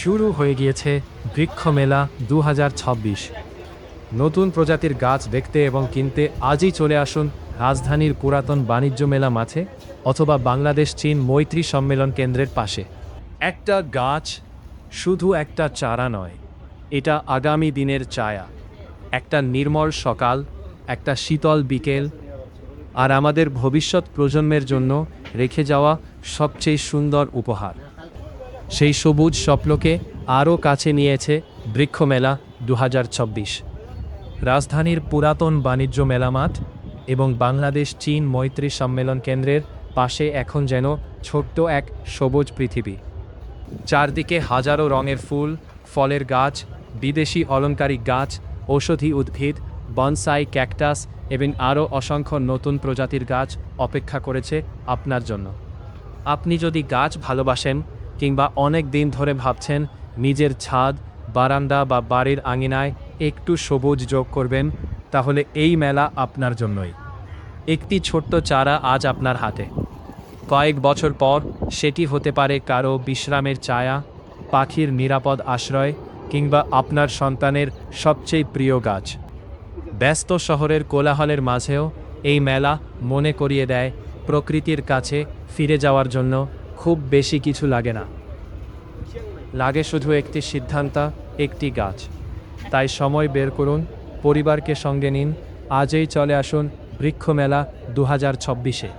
শুরু হয়ে গিয়েছে বৃক্ষ মেলা 2026। নতুন প্রজাতির গাছ দেখতে এবং কিনতে আজই চলে আসুন রাজধানীর পুরাতন বাণিজ্য মেলা মাঠে অথবা বাংলাদেশ চীন মৈত্রী সম্মেলন কেন্দ্রের পাশে। একটা গাছ শুধু একটা চারা নয়, এটা আগামী দিনের ছায়া। একটা নির্মল সকাল, একটা শীতল বিকেল, আর আমাদের ভবিষ্যৎ প্রজন্মের জন্য রেখে যাওয়া সবচেয়ে সুন্দর উপহার। সেই সবুজ স্বপ্নকে আরও কাছে নিয়েছে বৃক্ষ মেলা 2026। রাজধানীর পুরাতন বাণিজ্য মেলা মাঠ এবং বাংলাদেশ চীন মৈত্রী সম্মেলন কেন্দ্রের পাশে এখন যেন ছোট্ট এক সবুজ পৃথিবী। চারদিকে হাজারো রঙের ফুল, ফলের গাছ, বিদেশি অলংকারিক গাছ, ঔষধি উদ্ভিদ, বনসাই, ক্যাকটাস এবং আরও অসংখ্য নতুন প্রজাতির গাছ অপেক্ষা করেছে আপনার জন্য। আপনি যদি গাছ ভালোবাসেন কিংবা অনেক দিন ধরে ভাবছেন নিজের ছাদ, বারান্দা বা বাড়ির আঙিনায় একটু সবুজ যোগ করবেন, তাহলে এই মেলা আপনার জন্যই। একটি ছোট্ট চারা আজ আপনার হাতে, কয়েক বছর পর সেটি হতে পারে কারো বিশ্রামের ছায়া, পাখির নিরাপদ আশ্রয় কিংবা আপনার সন্তানের সবচেয়ে প্রিয় গাছ। ব্যস্ত শহরের কোলাহলের মাঝেও এই মেলা মনে করিয়ে দেয় প্রকৃতির কাছে ফিরে যাওয়ার জন্য খুব বেশি কিছু লাগে না, লাগে শুধু একটি সিদ্ধান্ত, একটি গাছ। তাই সময় বের করুন, পরিবারকে সঙ্গে নিন, আজই চলে আসুন বৃক্ষ মেলা 2026-এ।